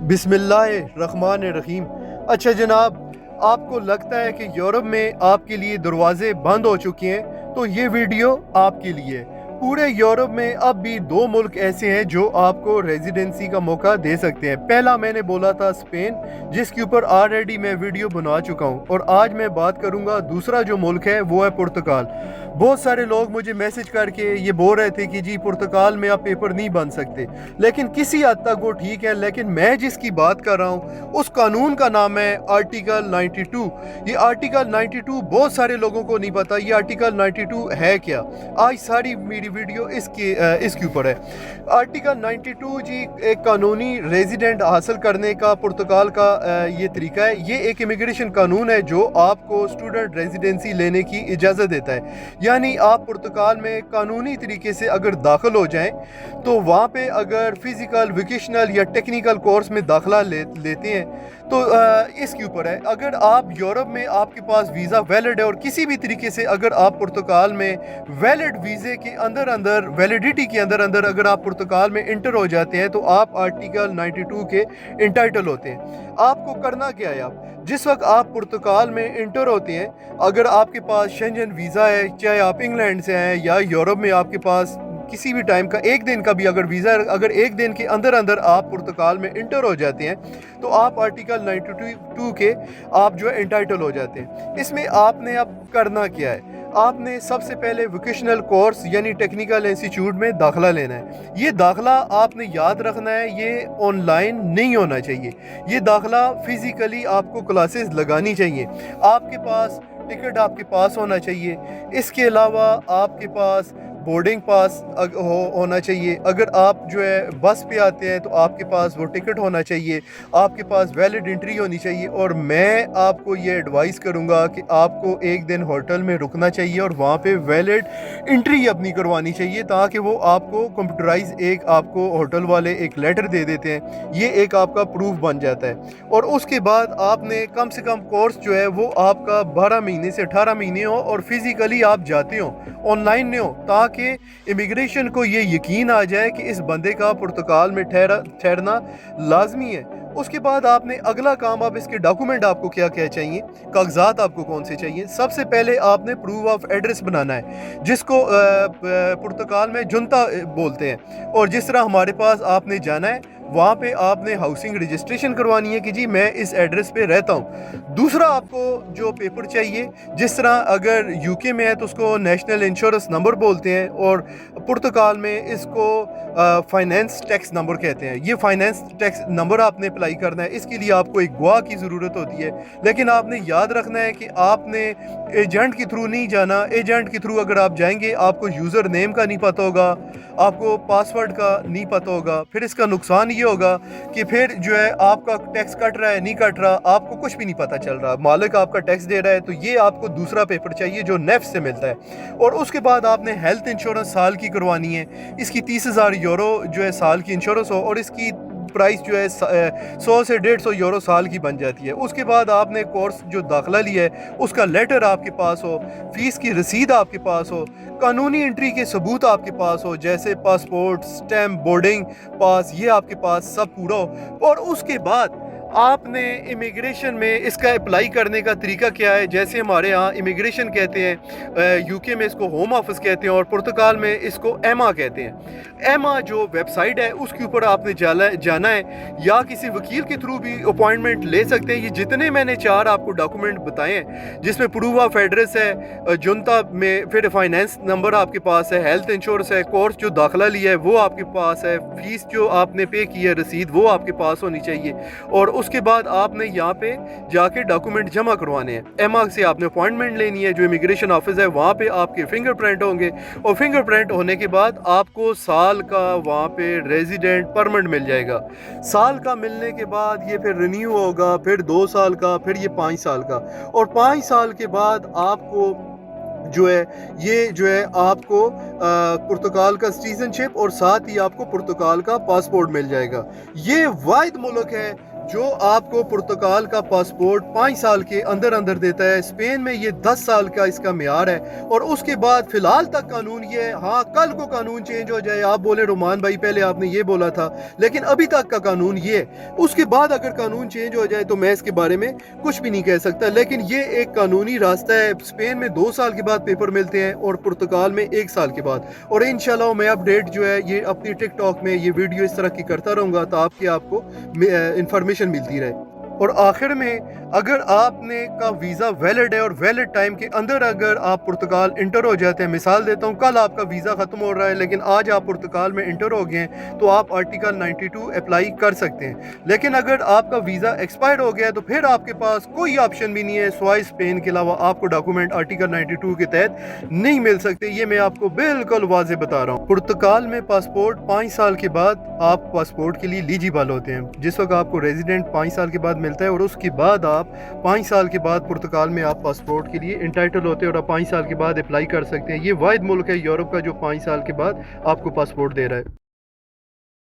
बिस्मिल्लाहिर्रहमानिर्रहीम। अच्छा जनाब, आपको लगता है कि यूरोप में आपके लिए दरवाजे बंद हो चुके हैं, तो ये वीडियो आपके लिए है। पूरे यूरोप में अब भी दो मुल्क ऐसे हैं जो आपको रेजिडेंसी का मौका दे सकते हैं। पहला मैंने बोला था स्पेन, जिसके ऊपर ऑलरेडी मैं वीडियो बना चुका हूँ, और आज मैं बात करूँगा दूसरा जो मुल्क है वो है पुर्तगाल। बहुत सारे लोग मुझे मैसेज करके ये बोल रहे थे कि जी पुर्तगाल में आप पेपर नहीं बन सकते, लेकिन किसी हद तक वो ठीक है। लेकिन मैं जिसकी बात कर रहा हूँ उस कानून का नाम है आर्टिकल 92। ये आर्टिकल 92 बहुत सारे लोगों को नहीं पता ये आर्टिकल 92 है क्या। आज सारी मेरी वीडियो इसके ऊपर है। आर्टिकल 92 जी एक कानूनी रेजिडेंट हासिल करने का पुर्तगाल का ये तरीका है। ये एक इमिग्रेशन कानून है जो आपको स्टूडेंट रेजिडेंसी लेने की इजाज़त देता है। यानी आप पुर्तगाल में कानूनी तरीके से अगर दाखिल हो जाएं तो वहाँ पे अगर फिज़िकल, वोकेशनल या टेक्निकल कोर्स में दाखिला लेते हैं तो इसके ऊपर है। अगर आप यूरोप में आपके पास वीज़ा वैलिड है और किसी भी तरीके से अगर आप पुर्तगाल में वैलिड वीज़े के अंदर वैलिडिटी के अंदर अगर आप पुर्तगाल में इंटर हो जाते हैं तो आप आर्टिकल 92 के इंटाइटल होते हैं। आपको करना क्या है, आप जिस वक्त आप पुर्तगाल में इंटर होते हैं, अगर आपके पास शेंजन वीज़ा है, चाहे आप इंग्लैंड से हैं या यूरोप में आपके पास किसी भी टाइम का एक दिन का भी अगर वीज़ा, अगर एक दिन के अंदर आप पुर्तगाल में इंटर हो जाते हैं तो आप आर्टिकल 92 के आप जो है इंटाइटल हो जाते हैं। इसमें आपने अब करना क्या है, आपने सबसे पहले वोकेशनल कोर्स यानी टेक्निकल इंस्टीट्यूट में दाखिला लेना है। ये दाखिला आपने याद रखना है, ये ऑनलाइन नहीं होना चाहिए। ये दाखिला फिज़िकली आपको क्लासेस लगानी चाहिए। आपके पास टिकट आपके पास होना चाहिए। इसके अलावा आपके पास बोर्डिंग पास होना चाहिए। अगर आप जो है बस पे आते हैं तो आपके पास वो टिकट होना चाहिए। आपके पास वैलिड एंट्री होनी चाहिए। और मैं आपको ये एडवाइस करूँगा कि आपको एक दिन होटल में रुकना चाहिए और वहाँ पे वैलिड एंट्री अपनी करवानी चाहिए, ताकि वो आपको कंप्यूटराइज एक आपको होटल वाले एक लेटर दे देते हैं। ये एक आपका प्रूफ बन जाता है। और उसके बाद आपने कम से कम कोर्स जो है वो आपका 12 महीने से 18 महीने हो और फिज़िकली आप जाते हो, ऑनलाइन नहीं हो, ताकि इमिग्रेशन को ये यकीन आ जाए कि इस बंदे का पुर्तगाल में ठहरना लाजमी है। उसके बाद आपने अगला काम, आप इसके डॉक्यूमेंट आपको क्या क्या चाहिए, कागजात आपको कौन से चाहिए। सबसे पहले आपने प्रूफ ऑफ एड्रेस बनाना है, जिसको पुर्तगाल में जुनता बोलते हैं। और जिस तरह हमारे पास आपने जाना है, वहाँ पे आपने हाउसिंग रजिस्ट्रेशन करवानी है कि जी मैं इस एड्रेस पे रहता हूँ। दूसरा आपको जो पेपर चाहिए, जिस तरह अगर यूके में है तो उसको नेशनल इंश्योरेंस नंबर बोलते हैं, और पुर्तगाल में इसको फाइनेंस टैक्स नंबर कहते हैं। ये फाइनेंस टैक्स नंबर आपने अप्लाई करना है। इसके लिए आपको एक गवाह की ज़रूरत होती है, लेकिन आपने याद रखना है कि आपने एजेंट के थ्रू नहीं जाना। एजेंट के थ्रू अगर आप जाएंगे, आपको यूज़र नेम का नहीं पता होगा, आपको पासवर्ड का नहीं पता होगा। फिर इसका नुकसान ये होगा कि फिर जो है आपका टैक्स कट रहा है नहीं कट रहा, आपको कुछ भी नहीं पता चल रहा, मालिक आपका टैक्स दे रहा है। तो ये आपको दूसरा पेपर चाहिए जो नेफ्ट से मिलता है। और उसके बाद आपने हेल्थ इंश्योरेंस साल की करवानी है। इसकी 30,000 यूरो जो है साल की इंश्योरेंस हो, और इसकी प्राइस जो है 100 से 150 यूरो साल की बन जाती है। उसके बाद आपने कोर्स जो दाखिला लिया है उसका लेटर आपके पास हो, फीस की रसीद आपके पास हो, कानूनी एंट्री के सबूत आपके पास हो, जैसे पासपोर्ट, स्टैम्प, बोर्डिंग पास, ये आपके पास सब पूरा हो। और उसके बाद आपने इमिग्रेशन में इसका अप्लाई करने का तरीका क्या है। जैसे हमारे यहाँ इमिग्रेशन कहते हैं, यूके में इसको होम ऑफिस कहते हैं और पुर्तगाल में इसको एमा कहते हैं। एमा जो वेबसाइट है उसके ऊपर आपने जाना है, या किसी वकील के थ्रू भी अपॉइंटमेंट ले सकते हैं। ये जितने मैंने 4 आपको डॉक्यूमेंट बताए हैं, जिसमें प्रूफ ऑफ एड्रेस है, जुनता में फिर फाइनेंस नंबर आपके पास है, हेल्थ इंश्योरेंस है, कोर्स जो दाखिला लिया है वो आपके पास है, फीस जो आपने पे की है रसीद वो आपके पास होनी चाहिए। और उसके बाद आपने यहाँ पे जाके डॉक्यूमेंट जमा करवाने हैं। एमा से आपने अपॉइंटमेंट लेनी है, जो इमिग्रेशन ऑफिस है वहाँ पे आपके फिंगरप्रिंट होंगे, और फिंगरप्रिंट होने के बाद आपको साल का वहाँ पे रेजिडेंट परमिट मिल जाएगा। साल का मिलने के बाद ये फिर रिन्यू होगा, फिर 2 साल का, फिर ये 5 साल का, और 5 साल के बाद आपको जो है ये जो है आपको पुर्तगाल का सिटीजनशिप और साथ ही आपको पुर्तगाल का पासपोर्ट मिल जाएगा। ये वाहिद मुल्क है जो आपको पुर्तगाल का पासपोर्ट 5 साल के अंदर अंदर देता है, स्पेन में ये 10 साल का इसका म्यार है। और उसके बाद फ़िलहाल तक कानून ये है, हाँ कल को कानून चेंज हो जाए, आप बोले रोमान भाई पहले आपने ये बोला था, लेकिन अभी तक का कानून ये है। उसके बाद अगर कानून चेंज हो जाए तो मैं इसके बारे में कुछ भी नहीं कह सकता, लेकिन ये एक कानूनी रास्ता है। स्पेन में 2 साल के बाद पेपर मिलते हैं और पुर्तगाल में 1 साल के बाद। और इंशाल्लाह मैं अपडेट जो है ये अपनी टिकटॉक में ये वीडियो इस तरह की करता रहूँगा ताकि आपको इंफॉर्मेशन मिलती रहे। और आखिर में अगर आपने का वीज़ा वैलिड है और वैलिड टाइम के अंदर अगर आप पुर्तगाल इंटर हो जाते हैं, मिसाल देता हूँ कल आपका वीज़ा ख़त्म हो रहा है लेकिन आज आप पुर्तगाल में इंटर हो गए हैं, तो आप आर्टिकल 92 अप्लाई कर सकते हैं। लेकिन अगर आपका वीज़ा एक्सपायर हो गया है तो फिर आपके पास कोई ऑप्शन भी नहीं है, सिवाय स्पेन के अलावा आपको डॉक्यूमेंट आर्टिकल 92 के तहत नहीं मिल सकते। ये मैं आपको बिल्कुल वाज़ेह बता रहा हूँ। पुर्तगाल में पासपोर्ट 5 साल के बाद आप पासपोर्ट के लिए एलिजिबल होते हैं। जिस वक्त आपको रेजिडेंट 5 साल के बाद मिलता है और उसके बाद आप 5 साल के बाद पुर्तगाल में आप पासपोर्ट के लिए इंटाइटल होते हैं और आप 5 साल के बाद अप्लाई कर सकते हैं। ये वाहिद मुल्क है यूरोप का जो 5 साल के बाद आपको पासपोर्ट दे रहा है।